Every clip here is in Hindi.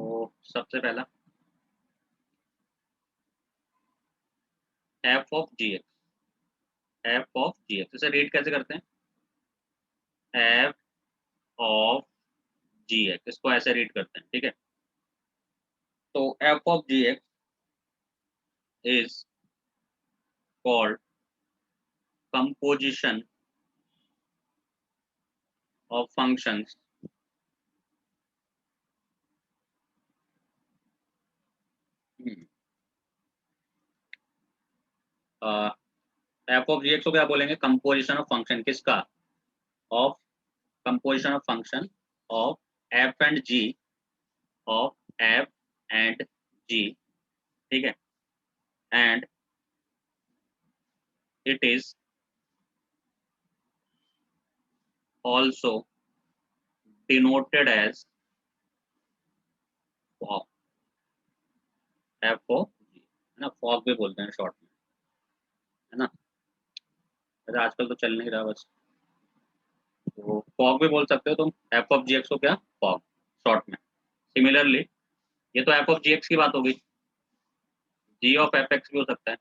तो सबसे पहला F of ji X, F of ji X, इसे रीड कैसे करते हैं? एफ ऑफ जी एक्स, इसको ऐसे रीड करते हैं, ठीक है। तो F of ji X is called composition of functions F of ji X को क्या बोलेंगे? कंपोजिशन ऑफ फंक्शन, किसका? Of composition of function of F and G, of F and G, ठीक है। And it is also denoted as fog, F O G, है ना, फॉक भी बोलते हैं शॉर्ट में, है ना। वैसे आजकल तो चल नहीं रहा बस, तो फॉक भी बोल सकते हो तुम एफ ऑफ जी एक्स को, क्या? फॉक शॉर्ट में। सिमिलरली ये तो एफ ऑफ जी एक्स की बात होगी, जी ऑफ एफ एक्स भी हो सकता है।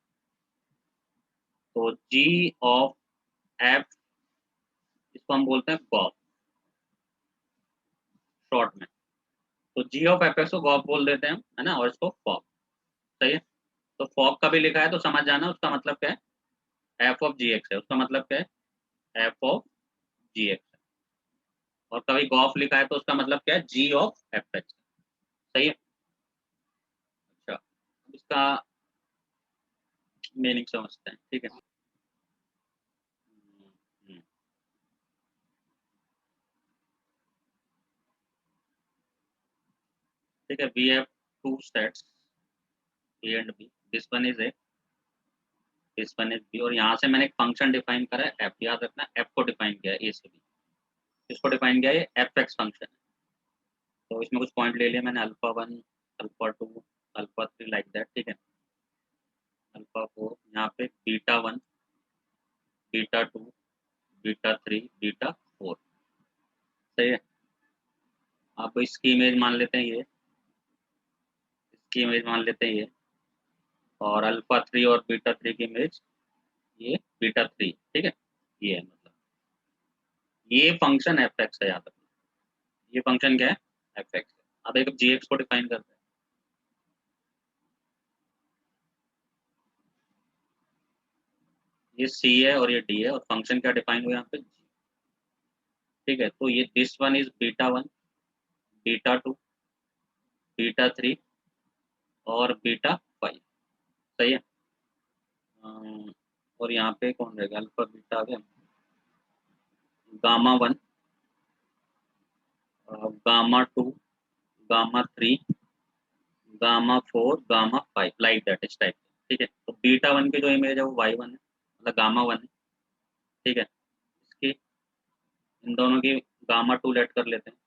तो जी ऑफ एफ, इसको हम बोलते हैं गॉफ शॉर्ट में। तो जी ऑफ एफ एक्स को गॉफ बोल देते हैं, है ना, और इसको फॉक, सही है। तो फॉक का भी लिखा है तो समझ जाना उसका मतलब क्या है, एफ ऑफ जी एक्स है, उसका मतलब क्या है, एफ ऑफ जी एक्स है। और कभी गॉफ लिखा है तो उसका मतलब क्या है, जी ऑफ एफ एक्स, सही है। अच्छा, इसका मीनिंग समझते हैं, ठीक है। हम्म, ठीक है, we have two sets A and B, this one is A, this one is B, और यहाँ से मैंने एक फंक्शन डिफाइन करा है एफ, याद रखना एफ को डिफाइन किया है ए से बी, इसको डिफाइन किया है एफ एक्स फंक्शन है। तो इसमें कुछ पॉइंट ले लिया मैंने, alpha one, alpha two, alpha three, like that, ठीक है। अल्फा फोर, यहाँ पे beta one, beta two, beta three, beta four, सही है। आप इसकी इमेज मान लेते हैं ये, इसकी इमेज मान लेते हैं ये, और अल्फा थ्री और बीटा थ्री की इमेज ये बीटा थ्री, ठीक है। ये है मतलब, ये फंक्शन एफ एक्स है, याद रखना, ये फंक्शन क्या है, एफ एक्स है। अब एक जी एक्स को डिफाइन करते हैं, ये सी है और ये डी है, और फंक्शन क्या डिफाइन हुआ यहाँ पे, जी, ठीक है। तो ये this one is beta one, beta two, beta three, और बीटा फाइव, सही है। और यहाँ पे कौन रहेगा, अल्फा बीटा आ गया, gamma one, gamma two, gamma three, gamma four, gamma five, like that, इस टाइप, ठीक है। तो बीटा वन की जो इमेज है वो वाई वन है, मतलब गामा वन है, ठीक है। इसकी, इन दोनों की गामा टू लेट कर लेते हैं,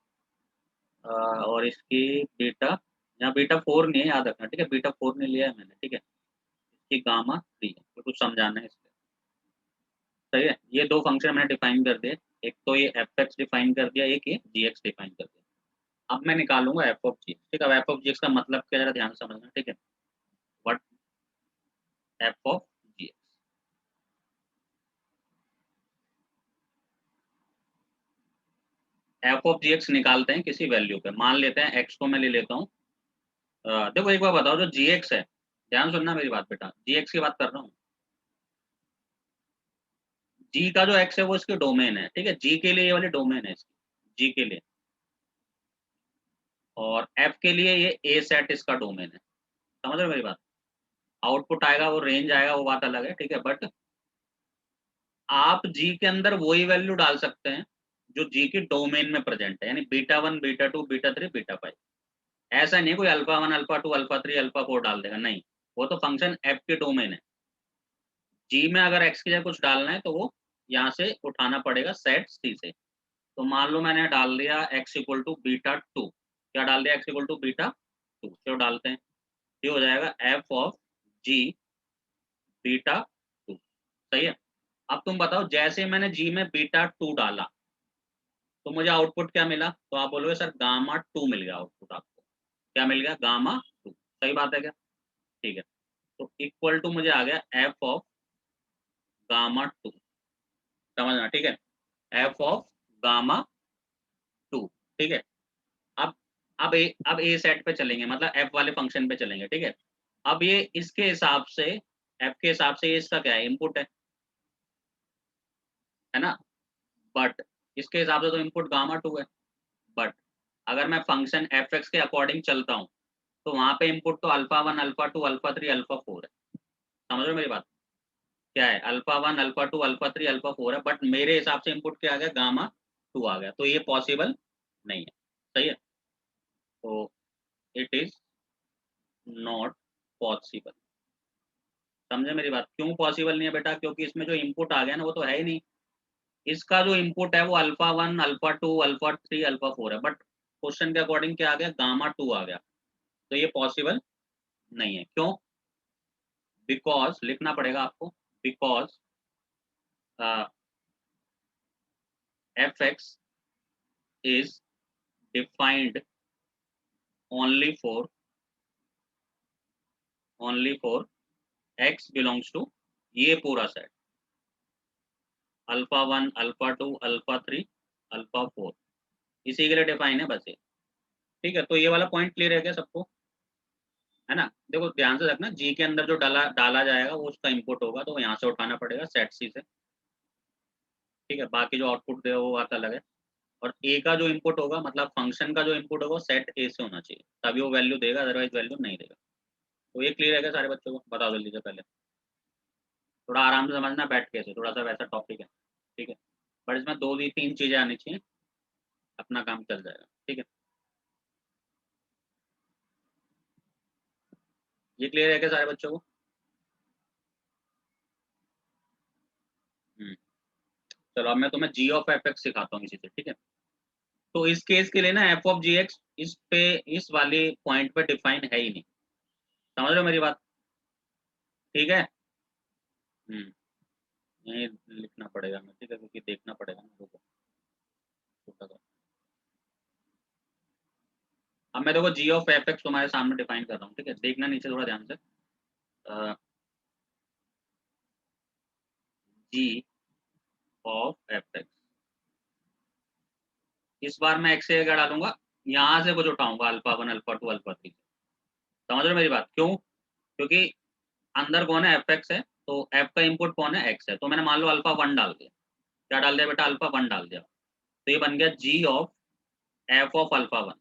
और इसकी बीटा, यहाँ बीटा फोर नहीं है, याद रखना, ठीक है, बीटा फोर नहीं लिया है मैंने, ठीक है। इसकी गामा थ्री है, तो कुछ समझाना है इसका, सही है। ये दो फंक्शन मैंने डिफाइन कर दिए, एक तो ये एफ एक्स डिफाइन कर दिया, एक ये जी एक्स डिफाइन कर दिया। अब मैं निकालूंगा एफ ऑफ जी, ठीक है। अब एफ ऑफ जी एक्स का मतलब क्या, जरा ध्यान से समझना, ठीक है। What F of ji X, F of ji X निकालते हैं किसी वैल्यू पे, मान लेते हैं एक्स को मैं ले लेता हूँ। देखो एक बार बताओ, जो जी एक्स है, ध्यान सुनना मेरी बात बेटा, जी एक्स की बात कर रहा हूँ, जी का जो एक्स है वो इसकी डोमेन है, ठीक है, जी के लिए ये वाली डोमेन है इसकी, जी के लिए। और एफ के लिए ये ए सेट इसका डोमेन है, समझ रहे हो मेरी बात। आउटपुट आएगा, वो रेंज आएगा, वो बात अलग है, ठीक है। बट आप जी के अंदर वही वैल्यू डाल सकते हैं जो जी की डोमेन में प्रेजेंट है, यानी beta one, beta two, beta three, beta five. ऐसा नहीं है कोई alpha one, alpha two, alpha three, alpha four डाल देगा, नहीं। वो तो फंक्शन एफ के डोमेन है। जी में अगर एक्स की जगह कुछ डालना है तो वो यहाँ से उठाना पड़ेगा सेट सी से। तो मान लो मैंने डाल दिया X equal to beta two, क्या डाल दिया, X equal to beta two, क्यों डालते हैं, ये हो जाएगा F of G beta two, सही है। अब तुम बताओ, जैसे मैंने जी में बीटा टू डाला तो मुझे आउटपुट क्या मिला, तो आप बोलोगे सर गामा टू मिल गया आउटपुट आपको, क्या मिल गया, गामा टू। सही बात है क्या? ठीक है, तो इक्वल टू मुझे आ गया एफ ऑफ गामा टू, समझना ठीक है, एफ ऑफ गामा टू। ठीक है, अब अब ए सेट पे चलेंगे, मतलब एफ वाले फंक्शन पे चलेंगे। ठीक है, अब ये इसके हिसाब से, एफ के हिसाब से ये इसका क्या है, इनपुट है ना, बट इसके हिसाब से तो इनपुट गामा टू है। बट अगर मैं फंक्शन एफ एक्स के अकॉर्डिंग चलता हूँ तो वहां पे इनपुट तो alpha one, alpha two, alpha three, alpha four है। समझ रहे हो मेरी बात? क्या है, alpha one, alpha two, alpha three, alpha four है, बट मेरे हिसाब से इनपुट क्या आ गया, गामा टू आ गया, तो ये पॉसिबल नहीं है। सही है, तो इट इज नॉट पॉसिबल। समझे मेरी बात? क्यों पॉसिबल नहीं है बेटा? क्योंकि इसमें जो इनपुट आ गया ना वो तो है ही नहीं। इसका जो इनपुट है वो alpha one, alpha two, alpha three, alpha four है, बट क्वेश्चन के अकॉर्डिंग क्या आ गया, गामा टू आ गया, तो ये पॉसिबल नहीं है। क्यों? बिकॉज लिखना पड़ेगा आपको, because F X is defined only for X belongs to ये पूरा सेट, alpha one, alpha two, alpha three, alpha four, इसी के लिए डिफाइन है बस ये। ठीक है, तो ये वाला पॉइंट क्लियर है क्या सबको? है ना? देखो ध्यान से रखना, जी के अंदर जो डाला डाला जाएगा वो उसका इनपुट होगा, तो यहाँ से उठाना पड़ेगा सेट सी से। ठीक है, बाकी जो आउटपुट देगा वो बात अलग है। और ए का जो इनपुट होगा, मतलब फंक्शन का जो इनपुट होगा सेट ए से होना चाहिए, तभी वो वैल्यू देगा, अदरवाइज वैल्यू नहीं देगा। तो ये क्लियर है क्या सारे बच्चों को? बताओ जल्दी से, पहले थोड़ा आराम से समझना, बैठ के से, थोड़ा सा वैसा टॉपिक है। ठीक है, बट इसमें दो तीन चीजें आनी चाहिए, अपना काम चल जाएगा। ठीक है, ये क्लियर है क्या सारे बच्चों को? हम्म, चलो अब मैं तुम्हें जी ऑफ एफ एक्स सिखाता हूँ इसी से। ठीक है, तो इस केस के लिए ना एफ ऑफ जी एक्स इस पे, इस वाले पॉइंट पे डिफाइन है ही नहीं। समझ रहे हो मेरी बात? ठीक है, यही लिखना पड़ेगा हमें। ठीक है, क्योंकि देखना पड़ेगा ना लोगों को, छोटा सा। अब मैं देखो जी ऑफ एफ एक्स तुम्हारे सामने डिफाइन कर रहा हूँ। ठीक है, देखना नीचे थोड़ा ध्यान से, जी ऑफ एफ एक्स, इस बार मैं एक्स से क्या डालूंगा, यहाँ से कुछ उठाऊंगा, alpha one, alpha two, alpha three. समझ रहे हो मेरी बात? क्यों? क्योंकि अंदर कौन है, एफ एक्स है, तो एफ का इनपुट कौन है, एक्स है, तो मैंने मान लो अल्फा वन डाल दिया। क्या डाल दिया बेटा, अल्फा वन डाल दिया, तो ये बन गया G of F of alpha one.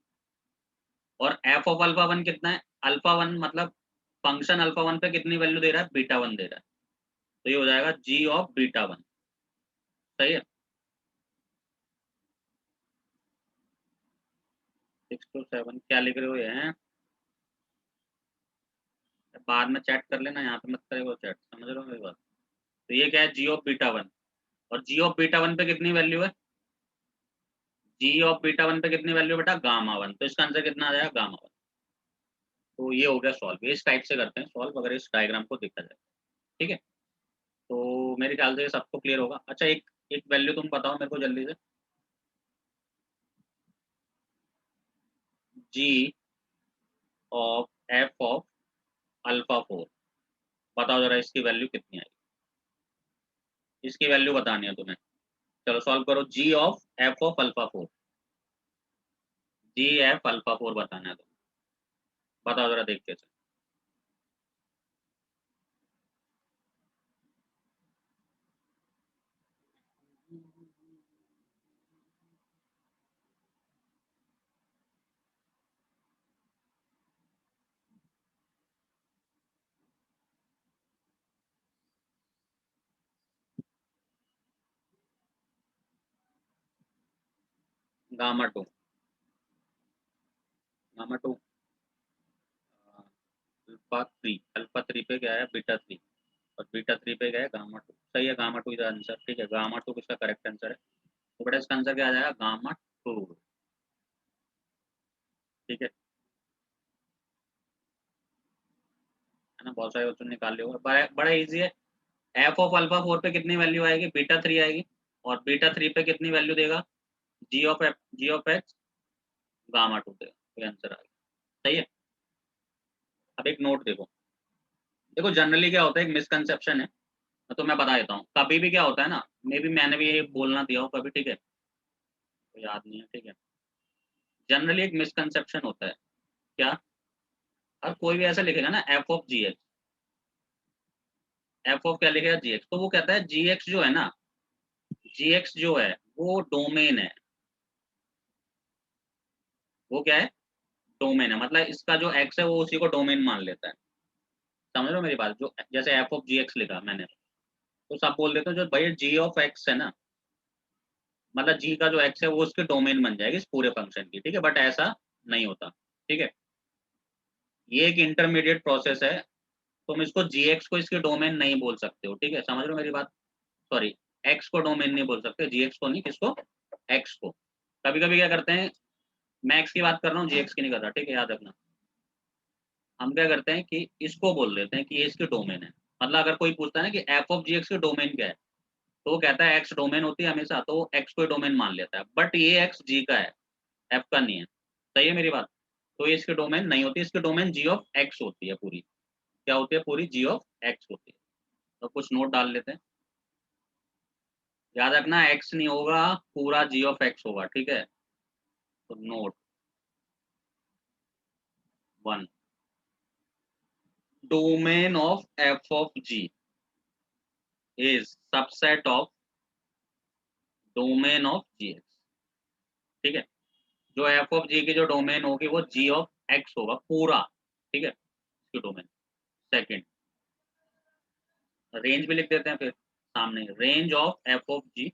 और एफ ऑफ अल्फा वन कितना है, अल्फा वन मतलब फंक्शन अल्फा वन पे कितनी वैल्यू दे रहा है, बीटा वन दे रहा है, तो ये हो जाएगा जी ऑफ बीटा वन। सही है, 6 to 7 क्या लिख रहे हो ये हैं? बाद में चैट कर लेना, यहाँ पे मत करेगा चैट। समझ रहे हो मेरी बात? तो ये क्या है, जी ऑफ बीटा वन, और जी ऑफ बीटा वन पे कितनी वैल्यू है, जी ऑफ बीटा वन पे कितनी वैल्यू बेटा, गामा वन, तो इसका आंसर कितना आ जाएगा, गामा वन। तो ये हो गया सॉल्व, इस टाइप से करते हैं सॉल्व, अगर इस डायग्राम को देखा जाए। ठीक है, तो मेरे ख्याल से सबको क्लियर होगा। अच्छा, एक एक वैल्यू तुम बताओ मेरे को जल्दी से, G of F of alpha four, बताओ जरा इसकी वैल्यू कितनी आएगी, इसकी वैल्यू बतानी है तुम्हें। चलो सॉल्व करो, G of F of alpha four, G F alpha four बताना है तुम्हें, बताओ जरा देख के। Gamma two, gamma two, alpha three पे गया है बीटा थ्री, और बीटा थ्री पे गया है गामा टू। सही है, गामा टू इज आंसर। ठीक है, गामा टू इसका करेक्ट आंसर है, तो बेटा इसका आंसर क्या आ जाएगा, गामा टू। ठीक है ना, बहुत सारे ऑप्शन निकाल लिया होगा, बड़ा बड़ा इजी है। एफ ऑफ अल्फा फोर पे कितनी वैल्यू आएगी, बीटा थ्री आएगी, और बीटा थ्री पे कितनी वैल्यू देगा, G of F, G of X, gamma two देगा, तो आंसर आ गया। सही है। अब एक नोट देखो, देखो जनरली क्या होता है, एक मिसकंसेप्शन है तो मैं बता देता हूँ। कभी भी क्या होता है ना, मे बी मैंने भी ये बोलना दिया हो कभी, ठीक है, तो याद नहीं है, ठीक है। जनरली एक मिसकंसेप्शन होता है क्या, और कोई भी ऐसा लिखेगा ना F of ji X, F of क्या लिखेगा जी एक्स, तो वो कहता है जी एक्स जो है ना, जी एक्स जो है वो डोमेन है। वो क्या है, डोमेन है, मतलब इसका जो एक्स है वो उसी को डोमेन मान लेता है। समझ रहे हो मेरी बात, जो जैसे एफ ऑफ जी एक्स लिखा मैंने, तो सब बोल देते हो जो भाई जी ऑफ एक्स है ना, मतलब जी का जो एक्स है वो उसके डोमेन बन जाएगी इस पूरे फंक्शन की, ठीक है, बट ऐसा नहीं होता, ठीक है। ये एक इंटरमीडिएट प्रोसेस है, तुम इसको जी एक्स को इसके डोमेन नहीं बोल सकते हो, ठीक है, समझ रहे हो मेरी बात। सॉरी, एक्स को डोमेन नहीं बोल सकते, जी एक्स को नहीं, किसको, एक्स को। कभी कभी क्या करते हैं, मैं एक्स की बात कर रहा हूँ, जी एक्स की नहीं कर रहा, ठीक है, याद रखना। हम क्या करते हैं कि इसको बोल देते हैं कि ये इसके डोमेन है। मतलब अगर कोई पूछता है ना कि एफ ऑफ जी एक्स के डोमेन क्या है, तो वो कहता है एक्स डोमेन होती है हमेशा, तो वो एक्स को डोमेन मान लेता है, बट ये एक्स जी का है, एफ का नहीं है। सही है मेरी बात, तो ये इसके डोमेन नहीं होती, इसके डोमेन जी ऑफ एक्स होती है पूरी। क्या होती है पूरी, जी ऑफ एक्स होती है। तो कुछ नोट डाल लेते हैं, याद रखना एक्स नहीं होगा, पूरा जी ऑफ एक्स होगा, ठीक है। तो note 1, domain of F of G is subset of domain of ji X, ठीक है। जो एफ ऑफ जी की जो डोमेन होगी वो जी ऑफ एक्स होगा पूरा, ठीक है, इसकी डोमेन। सेकंड, रेंज भी लिख देते हैं फिर सामने, range of F of G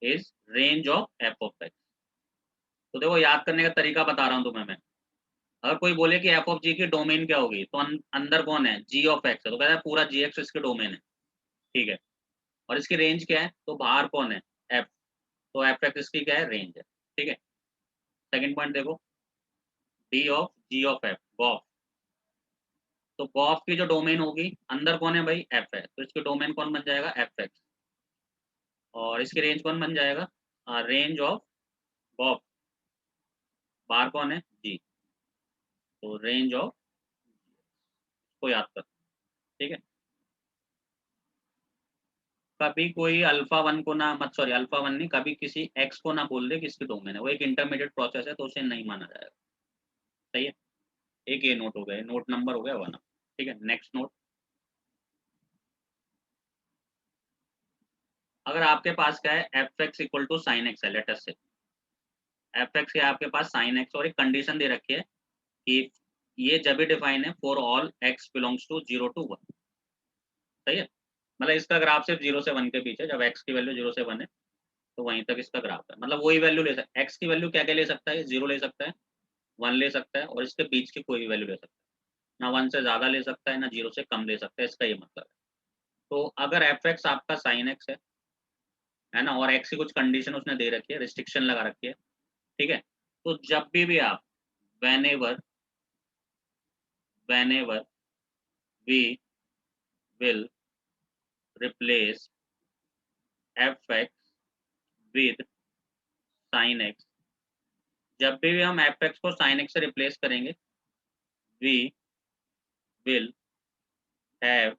is range of F of X. तो देखो याद करने का तरीका बता रहा हूँ तुम्हें मैं। अगर कोई बोले कि एफ ऑफ जी की डोमेन क्या होगी, तो अंदर कौन है, जी ऑफ एक्स है, तो कहता है पूरा जी एक्स इसके डोमेन है, ठीक है। और इसकी रेंज क्या है, तो बाहर कौन है, एफ, तो एफ एक्स इसकी क्या है, रेंज है, ठीक है। सेकंड पॉइंट देखो, D of G of F, gof, तो गॉफ की जो डोमेन होगी अंदर कौन है भाई, एफ है, तो इसकी डोमेन कौन बन जाएगा, एफ एक्स। और इसकी रेंज कौन बन जाएगा, रेंज ऑफ गॉफ, बाहर कौन है, जी, तो रेंज ऑफ, को याद कर, ठीक है। कभी कोई अल्फा वन को ना मत, सॉरी अल्फा वन नहीं, कभी किसी एक्स को ना बोल दे किसकी डोमेन है, वो एक इंटरमीडिएट प्रोसेस है, तो उसे नहीं माना जाएगा। सही है, एक ये नोट हो गया, नोट नंबर हो गया 1, ठीक है। नेक्स्ट नोट, अगर आपके पास क्या है, F x equal to sine X है, लेटर से एफ एक्स है आपके पास साइन एक्स, और एक कंडीशन दे रखी है कि ये जब भी डिफाइन है for all x belongs to 0 to 1। सही है, मतलब इसका ग्राफ सिर्फ 0 से 1 के बीच है, जब एक्स की वैल्यू 0 से 1 है तो वहीं तक इसका ग्राफ है, मतलब वही वैल्यू ले सकता है, एक्स की वैल्यू क्या क्या ले सकता है, 0 ले सकता है, 1 ले सकता है, और इसके बीच की कोई भी वैल्यू ले सकता है, ना 1 से ज़्यादा ले सकता है, ना 0 से कम ले सकता है, इसका ये मतलब है। तो अगर एफ एक्स आपका साइन एक्स है ना, और एक्स की कुछ कंडीशन उसने दे रखी है, रिस्ट्रिक्शन लगा रखी है, ठीक है, तो जब भी आप whenever whenever we will replace f(x) with sin x, जब भी हम f(x) को sin x से रिप्लेस करेंगे, we will have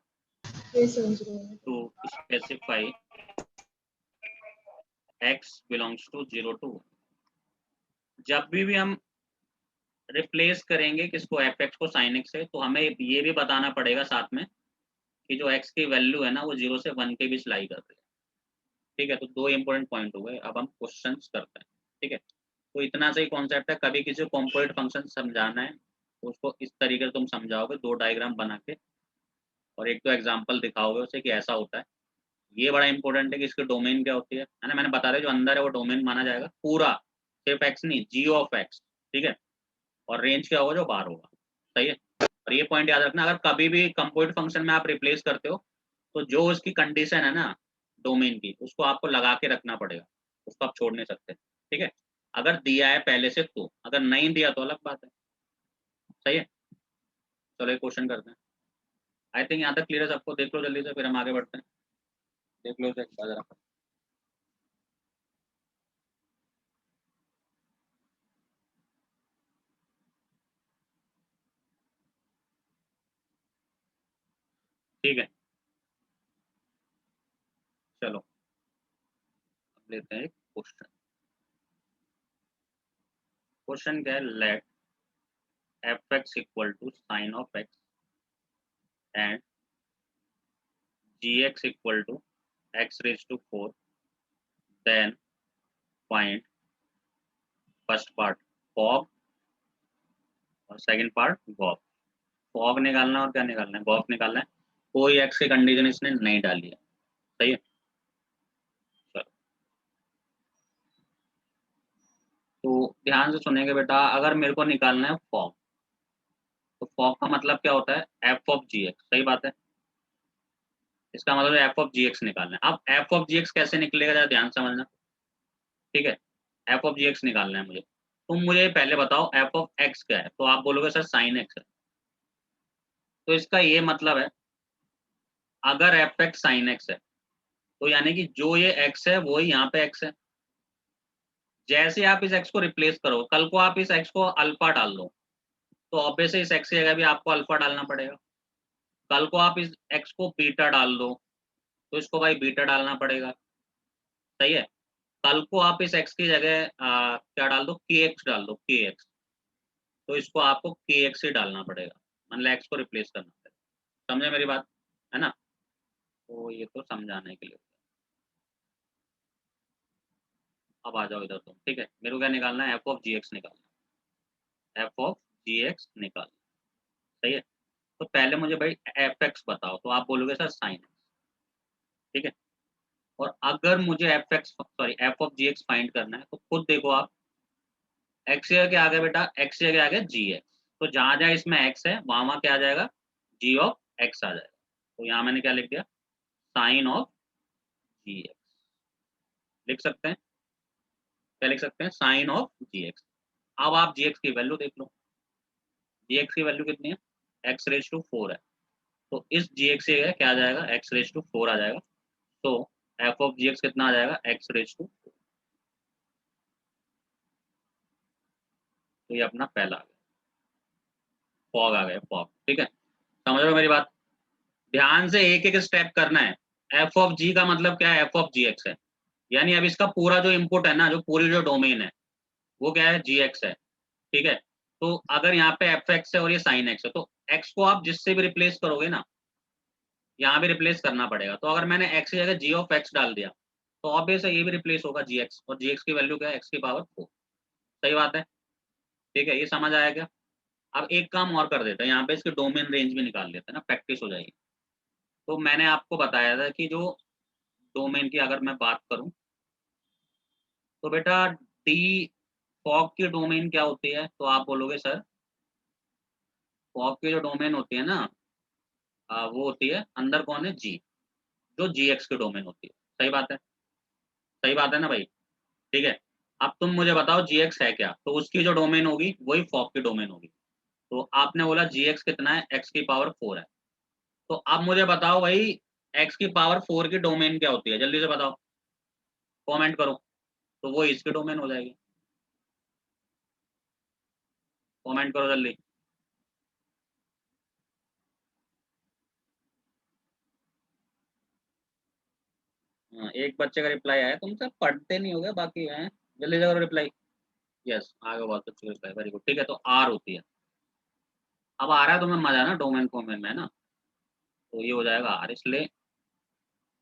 to specify x belongs to 0 to 1। जब भी हम रिप्लेस करेंगे किसको, f(x) को sin x से, तो हमें ये भी बताना पड़ेगा साथ में कि जो x की वैल्यू है ना वो 0 से 1 के बीच लाई कर रही है, ठीक है। तो दो इंपॉर्टेंट पॉइंट हो गए, अब हम क्वेश्चंस करते हैं, ठीक है। तो इतना सही कॉन्सेप्ट है, कभी किसी को कॉम्पोजिट फंक्शन समझाना है तो उसको इस तरीके से तुम समझाओगे, दो डायग्राम बना के, और एक दो एग्जांपल दिखाओगे उसे कि ऐसा होता है। ये बड़ा इंपॉर्टेंट है कि इसकी डोमेन क्या होती है ना, मैंने बता दिया, जो अंदर है वो डोमेन माना जाएगा पूरा, सिर्फ एक्स नहीं, जी ऑफ एक्स, ठीक है। और रेंज क्या होगा, जो बाहर होगा, सही है। और ये पॉइंट याद रखना, अगर कभी भी कंपोजिट फंक्शन में आप रिप्लेस करते हो, तो जो उसकी कंडीशन है ना डोमेन की, उसको आपको लगा के रखना पड़ेगा, उसको आप छोड़ नहीं सकते, ठीक है। अगर दिया है पहले से तो, अगर नहीं दिया तो अलग बात है, सही है। चलो एक क्वेश्चन करते हैं, आई थिंक यहाँ तक क्लियर है सबको, देख लो जल्दी से, फिर हम आगे बढ़ते हैं। देख लो एक बार जरा। ठीक है, चलो अब लेते हैं एक क्वेश्चन। क्वेश्चन क्या है, let f x equal to sine of x and g x equal to x raise to 4, then find first part fog और सेकंड पार्ट गॉग। फॉग निकालना है और क्या निकालना है, गॉग निकालना है। कोई एक्स की कंडीशन इसने नहीं डाली है, सही है। चलो, तो ध्यान से सुनेंगे बेटा, अगर मेरे को निकालना है फॉग, तो फॉग का मतलब क्या होता है, एफ ऑफ जी एक्स, सही बात है। इसका मतलब एफ ऑफ जी एक्स निकालना है। अब एफ ऑफ जी एक्स कैसे निकलेगा, जरा ध्यान से समझना, ठीक है। एफ ऑफ जी एक्स निकालना है मुझे, तुम मुझे पहले बताओ एफ ऑफ एक्स क्या है, तो आप बोलोगे सर साइन एक्स है। तो इसका ये मतलब है, अगर एफ एक्स साइन एक्स है, तो यानी कि जो ये एक्स है वही यहाँ पे एक्स है। जैसे आप इस एक्स को रिप्लेस करो, कल को आप इस एक्स को अल्फा डाल दो, तो ऑब्वियसली इस एक्स की जगह भी आपको अल्फा डालना पड़ेगा। कल को आप इस एक्स को बीटा डाल दो, तो इसको भाई बीटा डालना पड़ेगा, सही है। कल को आप इस एक्स की जगह क्या डाल दो, के एक्स डाल दो, के एक्स, तो इसको आपको के एक्स ही डालना पड़ेगा, मतलब एक्स को रिप्लेस करना पड़ेगा। समझे मेरी बात, है ना। तो ये तो समझाने के लिए। अब आ जाओ इधर तुम, ठीक है। मेरे को क्या निकालना है, एफ ऑफ जी एक्स निकालना है, एफ ऑफ जी एक्स निकालना, सही है। तो पहले मुझे भाई एफ एक्स बताओ, तो आप बोलोगे सर साइन एक्स, ठीक है। और अगर मुझे f x sorry f of ji x find करना है, तो खुद देखो आप, एक्स के आगे बेटा, एक्स के आगे जी एक्स, तो जहां जहां इसमें एक्स है वहां वहां क्या आ जाएगा, जी ऑफ एक्स आ जाएगा। तो यहाँ मैंने क्या लिख दिया, साइन ऑफ जी एक्स लिख सकते हैं। क्या लिख सकते हैं, साइन ऑफ जी एक्स। अब आप जी एक्स की वैल्यू देख लो, जी एक्स की वैल्यू कितनी है, एक्स रेज टू 4 है। तो इस जी एक्स से क्या आ जाएगा, एक्स रेज टू 4 आ जाएगा। तो एफ ऑफ जी एक्स कितना आ जाएगा, एक्स रेज टू, तो ये अपना पहला आ गया, फॉग आ गया, फॉग, ठीक है। समझ रहे हो मेरी बात, ध्यान से एक एक स्टेप करना है। एफ ऑफ जी का मतलब क्या है, एफ ऑफ जी एक्स है, यानी अब इसका पूरा जो इनपुट है ना, जो पूरी जो डोमेन है, वो क्या है, जी एक्स है, ठीक है। तो अगर यहाँ पे एफ एक्स है और ये साइन एक्स है, तो एक्स को आप जिससे भी रिप्लेस करोगे ना, यहाँ भी रिप्लेस करना पड़ेगा। तो अगर मैंने एक्स की जगह जी ऑफ एक्स डाल दिया, तो ऑब्वियस है ये भी रिप्लेस होगा जी एक्स, और जी एक्स की वैल्यू क्या है, एक्स की पावर 4, सही बात है, ठीक है। ये समझ आया क्या। अब एक काम और कर देते हैं, यहाँ पे इसके डोमेन रेंज भी निकाल लेते हैं ना, प्रैक्टिस हो जाएगी। तो मैंने आपको बताया था कि जो डोमेन की अगर मैं बात करूं, तो बेटा डी फॉग की डोमेन क्या होती है, तो आप बोलोगे सर फॉग की जो डोमेन होती है ना, वो होती है, अंदर कौन है, जी, जो जी एक्स की डोमेन होती है, सही बात है, सही बात है ना भाई, ठीक है। अब तुम मुझे बताओ जी एक्स है क्या, तो उसकी जो डोमेन होगी वही फॉग की डोमेन होगी। तो आपने बोला जी एक्स कितना है, एक्स की पावर 4 है। तो अब मुझे बताओ भाई, एक्स की पावर 4 की डोमेन क्या होती है, जल्दी से बताओ, कमेंट करो। तो वो इसकी डोमेन हो जाएगी, कमेंट करो जल्दी। हाँ, एक बच्चे का रिप्लाई आया, तुम सब पढ़ते नहीं होगे बाकी हैं, जल्दी से करो रिप्लाई। यस, आगे बहुत अच्छी रिप्लाई, वेरी गुड, ठीक है। तो आर होती है, अब आ रहा है तुम्हें मजा ना डोमेन फॉर्मेट में, है ना। तो ये हो जाएगा आर, इसलिए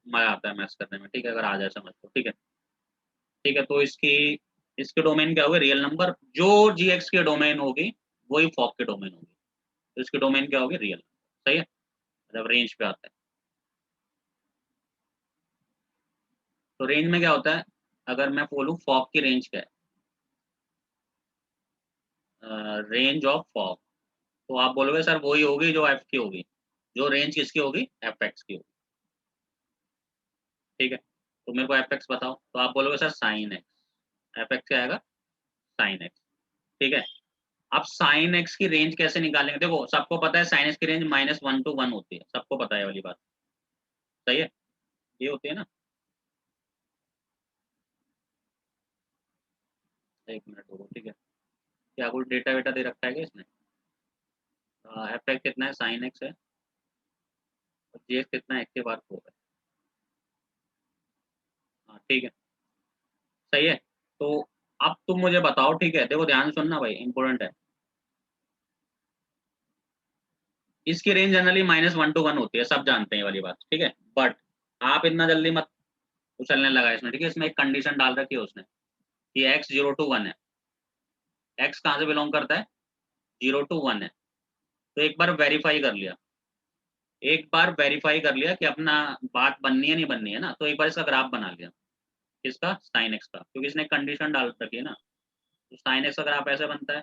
मजा आता है मैथ्स करने में, ठीक है, अगर आ जाए समझ तो, ठीक है। ठीक है, तो इसकी इसके डोमेन क्या होगी, रियल नंबर, जो जी एक्स की डोमेन होगी वही फॉक की डोमेन होगी, तो इसकी डोमेन क्या होगी, रियल, सही है, जब रेंज पे आता है। तो रेंज में क्या होता है, अगर मैं बोलूँ फॉक की रेंज क्या है, रेंज ऑफ फॉक, तो आप बोलोगे सर वही होगी जो एफ की होगी, जो रेंज किसकी होगी, एफ एक्स की होगी, ठीक है। तो मेरे को एफ एक्स बताओ, तो आप बोलोगे sir sine x, F x क्या आएगा, साइन एक्स, ठीक है। अब साइन एक्स की रेंज कैसे निकालेंगे, देखो सबको पता है साइन एक्स की रेंज -1 to 1 होती है, सबको पता है ये वाली बात, सही है, ये होती है ना। एक मिनट रुको, ठीक है। क्या कुछ डेटा वेटा दे रखा है क्या इसने, एफ एक्स कितना है, साइन एक्स है, जी एक्स कितना है, एक्स की पावर 4 है। हाँ ठीक है, सही है। तो अब तुम मुझे बताओ, ठीक है, देखो ध्यान से सुनना भाई, इंपॉर्टेंट है। इसकी रेंज जनरली -1 to 1 होती है, सब जानते हैं ये वाली बात, ठीक है। बट आप इतना जल्दी मत उछलने लगा इसमें, ठीक है। इसमें एक कंडीशन डाल रखी है उसने कि x 0 to 1 है। x कहाँ से बिलोंग करता है, 0 to 1 है। तो एक बार वेरीफाई कर लिया, एक बार वेरीफाई कर लिया कि अपना बात बननी है नहीं बननी है ना, तो एक बार इसका ग्राफ बना लिया। किसका, साइन एक्स का, क्योंकि इसने कंडीशन डाल रखी है ना। तो साइन एक्स का ग्राफ ऐसे बनता है,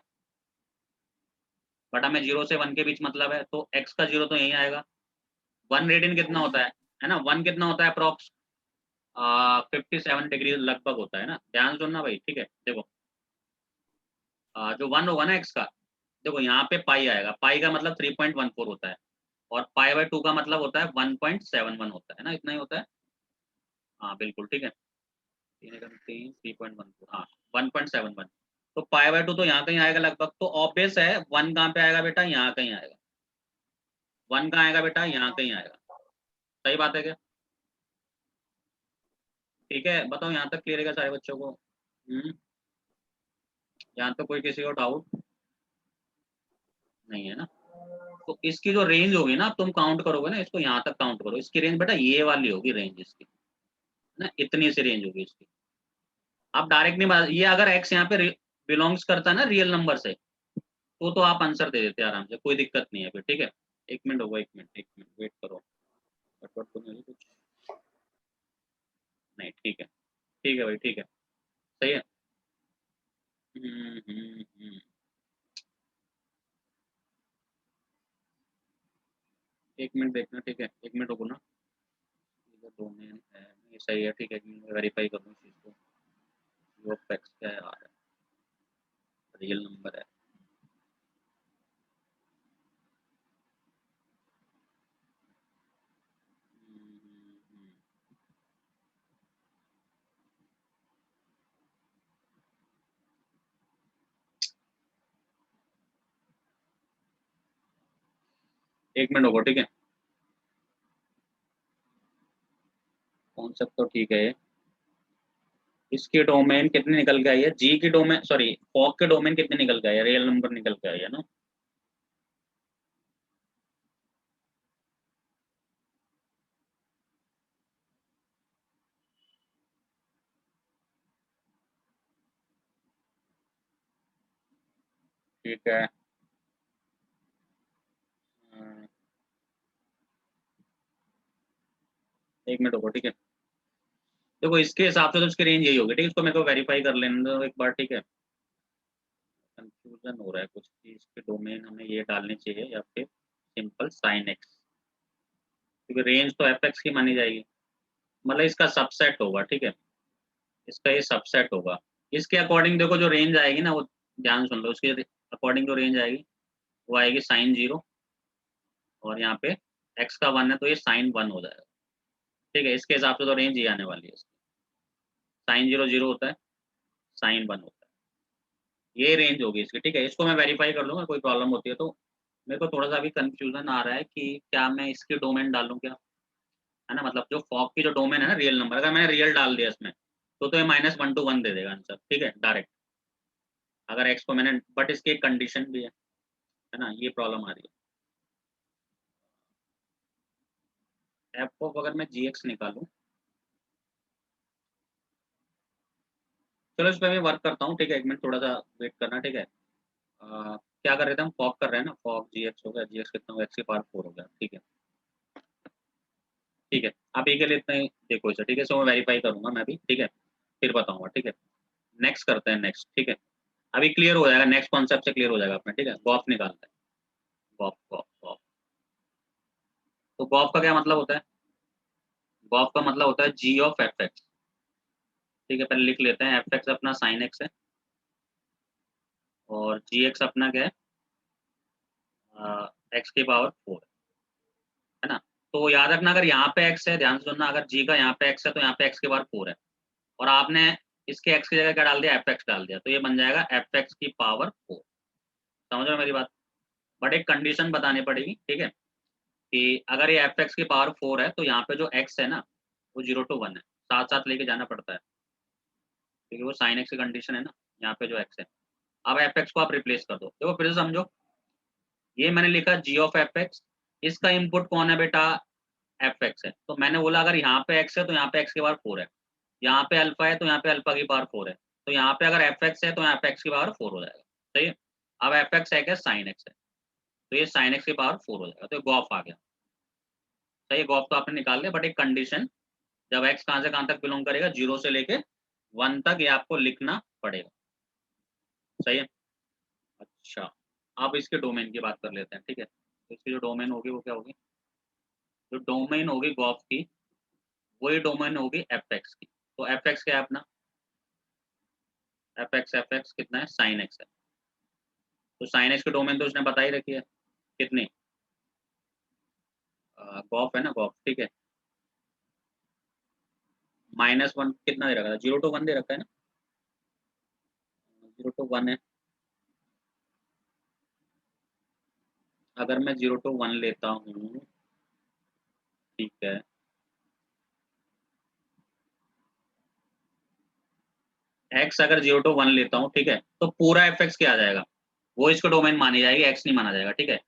बट हमें 0 से 1 के बीच मतलब है, तो x का 0 तो यही आएगा। 1 रेडियन कितना होता है ना, 1 कितना होता है अप्रॉक्स 57 डिग्री लगभग होता है ना। ध्यान सुनना भाई, ठीक है। देखो जो 1 होगा ना एक्स का, देखो यहाँ पे पाई आएगा, पाई का मतलब 3.14 होता है, और पाई/2 का मतलब होता है 1.71 होता है ना, इतना ही होता है। हाँ बिल्कुल ठीक है, 3.14, हाँ 1.71। तो पाई/2 तो यहाँ कहीं आएगा लगभग, तो ऑब्वियस है 1 कहाँ पे आएगा बेटा, यहाँ कहीं आएगा। 1 कहाँ आएगा बेटा, यहाँ कहीं आएगा। सही बात है क्या, ठीक है। बताओ यहाँ तक क्लियर है क्या सारे बच्चों को। यहाँ तक कोई किसी को डाउट नहीं है ना। तो इसकी जो रेंज होगी ना, तुम काउंट करोगे ना इसको, यहाँ तक काउंट करो, इसकी रेंज बेटा ये वाली होगी रेंज इसकी ना, इतनी सी रेंज होगी इसकी। आप डायरेक्ट नहीं बता, ये अगर एक्स यहाँ पे बिलोंग्स करता है ना रियल नंबर से, तो आप आंसर दे देते आराम से, कोई दिक्कत नहीं है फिर, ठीक है। 1 मिनट होगा, 1 मिनट, 1 मिनट वेट करो। बट तो नहीं कुछ नहीं, ठीक है भाई, ठीक है, सही है। हम्म। 1 मिनट देखना, ठीक है, 1 मिनट रुको ना। डोमेन है, ये सही है, ठीक है, वेरीफाई कर लूँ इस चीज़ को। वो फैक्स क्या है, आ रहा है, रियल नंबर है। हम्म। 1 मिनट होगा, ठीक है। कॉन्सेप्ट तो ठीक है ये। इसकी डोमेन कितनी निकल के आई है, जी की डोमेन, सॉरी फॉग के डोमेन कितने निकल के आई है, रियल नंबर निकल के आई है ना। ठीक है। 1 मिनट होगा, ठीक है। देखो इसके हिसाब से तो इसकी रेंज यही होगी, ठीक है। इसको मेरे को वेरीफाई कर लेने दो एक बार, ठीक है। कंफ्यूजन हो रहा है कुछ कि इसके डोमेन हमें ये डालनी चाहिए या फिर सिंपल साइन एक्स, क्योंकि रेंज तो एफ एक्स की मानी जाएगी। मतलब इसका सबसेट होगा, ठीक है, इसका ये सबसेट होगा। इसके अकॉर्डिंग देखो जो रेंज आएगी ना, वो ध्यान सुन लो, उसके अकॉर्डिंग जो रेंज आएगी वो आएगी sin 0, और यहाँ पे x का 1 है तो ये sin 1 हो जाएगा, ठीक है। इसके हिसाब से तो रेंज ये आने वाली है। sin 0 0 होता है, sin 1 होता है, ये रेंज होगी इसकी, ठीक है। इसको मैं वेरीफाई कर लूंगा, कोई प्रॉब्लम होती है तो। मेरे को थोड़ा सा अभी कंफ्यूजन आ रहा है कि क्या मैं इसकी डोमेन डालूं क्या, है ना। मतलब जो फॉग की जो डोमेन है ना रियल नंबर, अगर मैंने रियल डाल दिया इसमें, तो ये -1 to 1 दे देगा आंसर, ठीक है, डायरेक्ट। अगर एक्स को मैंने, बट इसकी एक कंडीशन भी है ना, ये प्रॉब्लम आ रही है। एफ को अगर मैं जी एक्स निकालूं, चलो इस पर मैं वर्क करता हूँ, ठीक है। 1 मिनट थोड़ा सा वेट करना, ठीक है। क्या कर रहे थे हम, फॉग कर रहे हैं ना, फॉग जी एक्स हो गया, जी एक्स कितना होगा, x⁴ हो गया, ठीक है। ठीक है, अभी के लिए इतना ही देखो इसे, ठीक है। सो मैं वेरीफाई करूंगा मैं भी, ठीक है, फिर बताऊंगा, ठीक है। नेक्स्ट करते हैं, नेक्स्ट, ठीक है। अभी क्लियर हो जाएगा, नेक्स्ट कॉन्सेप्ट से क्लियर हो जाएगा अपने, ठीक है। गॉफ निकालते हैं, गॉफ गॉफ गॉफ। तो गॉफ का क्या मतलब होता है, गॉफ का मतलब होता है जी ऑफ एफ एक्स, ठीक है। पहले लिख लेते हैं, एफ एक्स अपना साइन एक्स है, और जी एक्स अपना क्या है, x⁴ है ना। तो याद रखना, अगर यहाँ पे x है, ध्यान से सुनना, अगर g का यहाँ पे x है तो यहाँ पे x⁴ है, और आपने इसके x की जगह क्या डाल दिया, एफ एक्स डाल दिया, तो ये बन जाएगा f(x⁴). समझ रहे हो मेरी बात। बट एक कंडीशन बतानी पड़ेगी, ठीक है। कि अगर ये एफ एक्स की पावर 4 है तो यहाँ पे जो एक्स है ना वो 0 to 1 है, साथ साथ लेके जाना पड़ता है क्योंकि वो साइन एक्स की कंडीशन है ना, यहाँ पे जो एक्स है। अब एफ एक्स को आप रिप्लेस कर दो, देखो फिर से समझो, ये मैंने लिखा जी ऑफ एफ एक्स, इसका इनपुट कौन है बेटा, एफ एक्स है। तो मैंने बोला अगर यहाँ पे एक्स है तो यहाँ पे एक्स की पावर 4 है, यहाँ पे अल्फा है तो यहाँ पे अल्फा की पावर 4 है, तो यहाँ पे अगर एफ एक्स है तो यहाँ पे एक्स की पावर 4 हो जाएगा, सही है। अब एफ एक्स है क्या, साइन एक्स है, तो ये साइन एक्स की पावर 4 हो जाएगा, तो ये गॉफ आ गया, सही है। गॉफ तो आपने निकाल लिया, बट एक कंडीशन, जब एक्स कहाँ से कहाँ तक बिलोंग करेगा, 0 से लेके 1 तक, ये आपको लिखना पड़ेगा, सही है। अच्छा, अब इसके डोमेन की बात कर लेते हैं, ठीक है। तो इसकी जो डोमेन होगी वो क्या होगी, जो डोमेन होगी गॉफ की, वही डोमेन होगी एफ एक्स की। तो एफ एक्स क्या है अपना, एफ एक्स कितना है, साइन एक्स है। तो साइन एक्स की डोमेन तो उसने बता ही रखी है, कितनी, गॉफ है ना, गॉफ, ठीक है। -1 कितना दे रखा था, 0 to 1 दे रखा है ना, 0 to 1 है। अगर मैं 0 to 1 लेता हूँ, ठीक है, एक्स अगर 0 to 1 लेता हूँ, ठीक है, तो पूरा एफ एक्स क्या आ जाएगा, वो इसको डोमेन मानी जाएगी, एक्स नहीं माना जाएगा, ठीक है।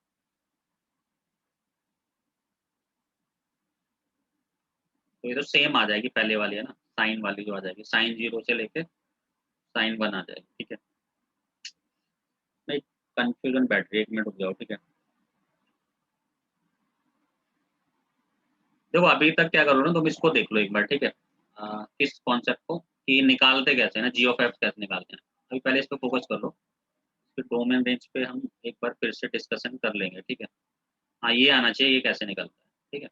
तो ये तो सेम आ जाएगी पहले वाली है ना, साइन वाली जो आ जाएगी, साइन 0 से लेके साइन 1 आ जाएगी, ठीक है। नहीं, कंफ्यूजन बैठ रही है, 1 मिनट रुक जाओ, ठीक है। देखो अभी तक क्या करो ना, तुम इसको देख लो एक बार, ठीक है। किस कॉन्सेप्ट को, कि निकालते कैसे हैं ना, जी ऑफ एफ कैसे निकालते हैं। अभी पहले इस पे फोकस कर लो, फिर डोमेन रेंज पे हम एक बार फिर से डिस्कशन कर लेंगे, ठीक है। हाँ, ये आना चाहिए, ये कैसे निकलता है, ठीक है।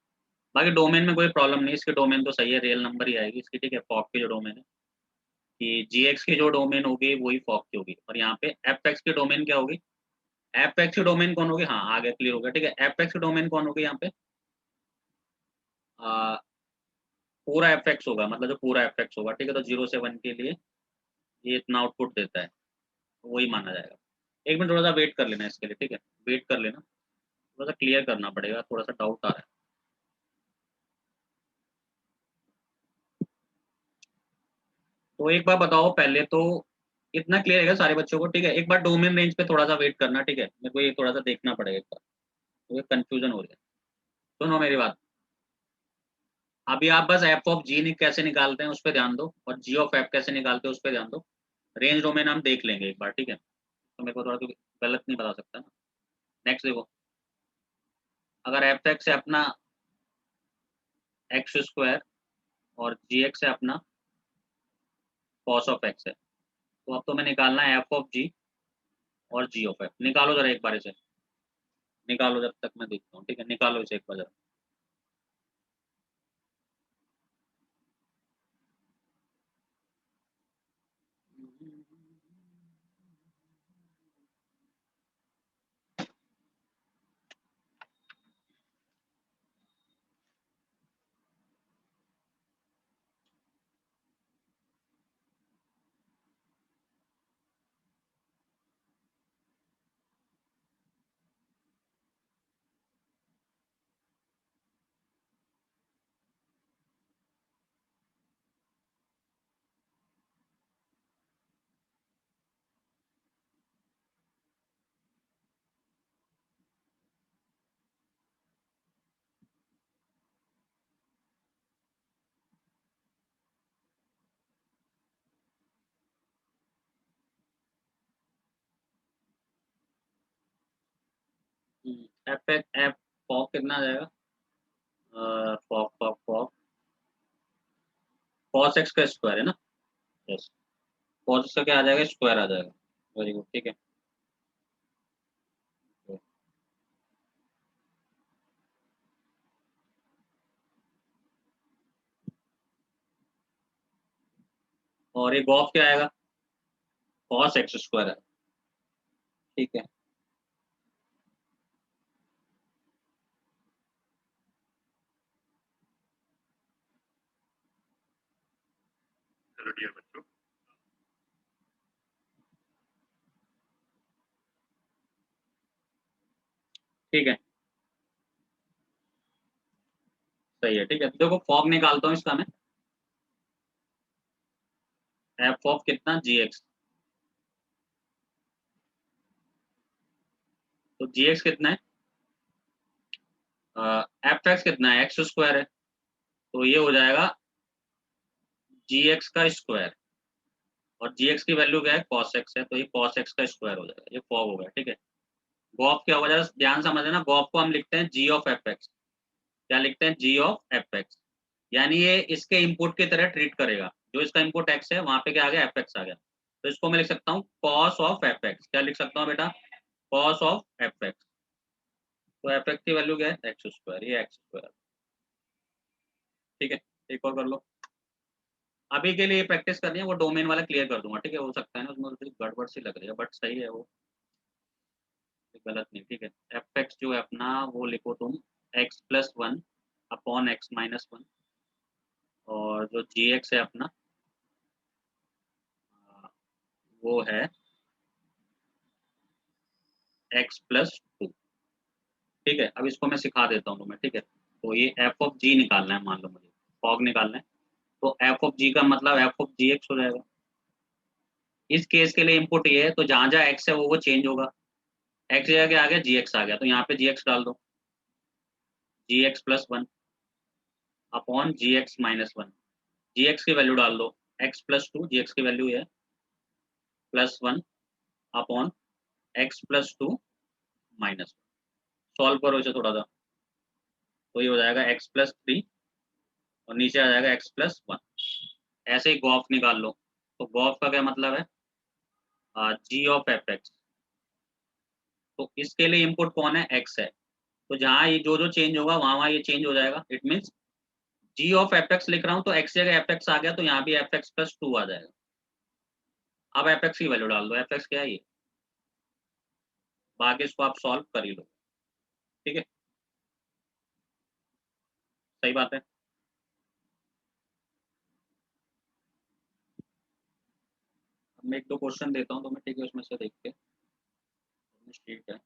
बाकी डोमेन में कोई प्रॉब्लम नहीं, इसकी डोमेन तो सही है, रियल नंबर ही आएगी इसकी, ठीक है। फॉक की जो डोमेन है, कि जी एक्स की जो डोमेन होगी वही फॉक की होगी, और यहाँ पे एफ एक्स की डोमेन क्या होगी, एफ एक्स की डोमेन कौन होगी, हाँ आगे क्लियर हो गया, ठीक है। एफ एक्स की डोमेन कौन होगी यहाँ पे, आ, पूरा एफ एक्स होगा, मतलब जो पूरा एफ एक्स होगा, ठीक है। तो 0 से 1 के लिए ये इतना आउटपुट देता है, तो वही माना जाएगा। एक मिनट थोड़ा सा वेट कर लेना इसके लिए, ठीक है, वेट कर लेना, थोड़ा सा क्लियर करना पड़ेगा, थोड़ा सा डाउट आ रहा है। तो एक बार बताओ पहले तो, इतना क्लियर है सारे बच्चों को, ठीक है। एक बार डोमेन रेंज पे थोड़ा सा वेट करना, ठीक है, मेरे को ये थोड़ा सा देखना पड़ेगा एक बार, तो ये कंफ्यूजन हो रही है। सुनो मेरी बात, अभी आप बस एफ ऑफ जी कैसे निकालते हैं उस पर ध्यान दो, और जी ऑफ एफ कैसे निकालते हैं उस पर ध्यान दो। रेंज डोमेन हम देख लेंगे एक बार, ठीक है, तो मेरे को थोड़ा तो गलत नहीं बता सकता ना। नेक्स्ट देखो, अगर एफ एक्स है अपना एक्स स्क्वायर, और जी एक्स है अपना कॉस ऑफ एक्स है, तो अब तो मैं निकालना है एफ ऑफ जी और जी ऑफ एफ। निकालो जरा एक बार इसे, निकालो जब तक मैं देखता हूँ, ठीक है, निकालो इसे एक बार जरा। एफ एफ फॉक कितना आ जाएगा, fog fog fog cos x का स्क्वायर है ना, यस, कॉस का क्या आ जाएगा, स्क्वायर आ जाएगा, वेरी गुड, ठीक है। और ये गॉफ क्या आएगा, कॉस एक्स स्क्वायर है, ठीक है। चलो डियर बच्चों, ठीक है। सही है, ठीक है। देखो फॉग निकालता हूँ इसका मैं, एफ ऑफ कितना जी एक्स, तो जी एक्स कितना है, एफ एक्स कितना है, एक्स स्क्वायर है, तो ये हो जाएगा जी एक्स का स्क्वायर, और जी एक्स की वैल्यू क्या है, कॉस एक्स है, तो ये कॉस एक्स का स्क्वायर हो जाएगा, ये फॉग हो गया, ठीक है। गॉफ क्या होगा, जरा ध्यान समझना, गॉफ को हम लिखते हैं जी ऑफ एफ एक्स, क्या लिखते हैं, जी ऑफ एफ एक्स, यानी ये इसके इनपुट की तरह ट्रीट करेगा, जो इसका इनपुट एक्स है वहां पे क्या आ गया, एफ एक्स आ गया, तो इसको मैं लिख सकता हूँ कॉस ऑफ एफ एक्स, क्या लिख सकता हूँ बेटा, कॉस ऑफ एफ एक्स, तो एफ एक्स की वैल्यू क्या है, एक्स स्क्वायर, ये एक्स स्क्वायर, ठीक है। एक और कर लो, अभी के लिए प्रैक्टिस करनी है, वो डोमेन वाला क्लियर कर दूंगा, ठीक है, हो सकता है ना उसमें थोड़ी गड़बड़ सी लग रही है, बट सही है वो, गलत नहीं, ठीक है। एफ एक्स जो है अपना वो लिखो तुम x plus one upon x minus one, और जो जी एक्स है अपना वो है एक्स प्लस टू, ठीक है। अब इसको मैं सिखा देता हूँ तुम्हें, ठीक है, तो ये एफ ऑफ जी निकालना है, मान लो मुझे फॉग निकालना है, तो एफ ऑफ जी का मतलब एफ ऑफ जी एक्स हो जाएगा, इस केस के लिए इनपुट ये है, तो जहां जहां एक्स है वो चेंज होगा, एक्स जगह आ गया जी एक्स आ गया, तो यहाँ पे जी एक्स डाल दो, जी एक्स प्लस वन अपॉन जी एक्स माइनस वन, जी एक्स की वैल्यू डाल दो, एक्स प्लस टू, जी एक्स की वैल्यू है plus one upon x plus two minus, solve करो इसे थोड़ा सा, तो ये हो जाएगा एक्स प्लस थ्री, और नीचे आ जाएगा एक्स प्लस वन, ऐसे ही गॉफ निकाल लो, तो गॉफ का क्या मतलब है, जी ऑफ एफ एक्स, तो इसके लिए इनपुट कौन है, एक्स है, तो जहाँ ये जो जो चेंज होगा वहाँ वहाँ ये चेंज हो जाएगा, it means g of f x लिख रहा हूँ तो एक्स जगह एफ एक्स आ गया, तो यहाँ भी एफ एक्स प्लस टू आ जाएगा, अब एफ एक्स की वैल्यू डाल दो, एफ एक्स क्या है ये, बाकी इसको आप सॉल्व कर ही लो, ठीक है, सही बात है। अब मैं एक दो क्वेश्चन देता हूँ तुम्हें, ठीक है, उसमें से देख के, ठीक है।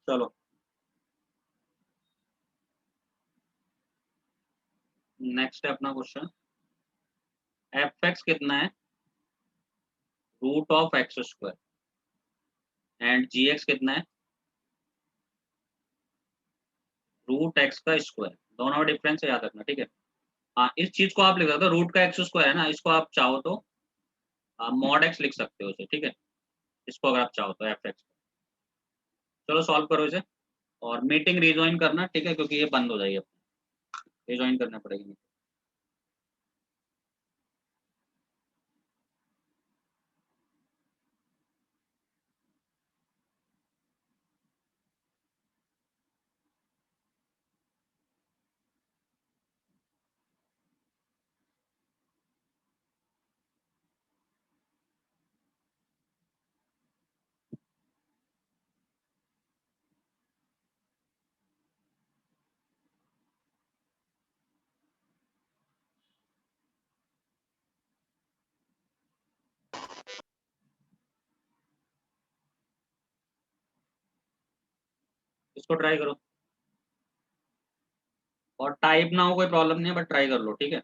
चलो नेक्स्ट है अपना क्वेश्चन, एफ एक्स कितना है, root of x square, and g x कितना है, रूट एक्स का स्क्वायर, दोनों में डिफरेंस है, याद रखना, ठीक है। हाँ, इस चीज को आप लिख सकते हो, रूट का एक्स स्क्वायर है ना, इसको आप चाहो तो मॉड एक्स लिख सकते हो उसे, ठीक है, इसको अगर आप चाहो तो एफ एक्स, चलो सॉल्व करो इसे, और मीटिंग रिज्वाइन करना, ठीक है, क्योंकि ये बंद हो जाएगी, रिज्वाइन करना पड़ेगी। इसको ट्राई करो, और टाइप ना हो कोई प्रॉब्लम नहीं है, बट ट्राई कर लो, ठीक है।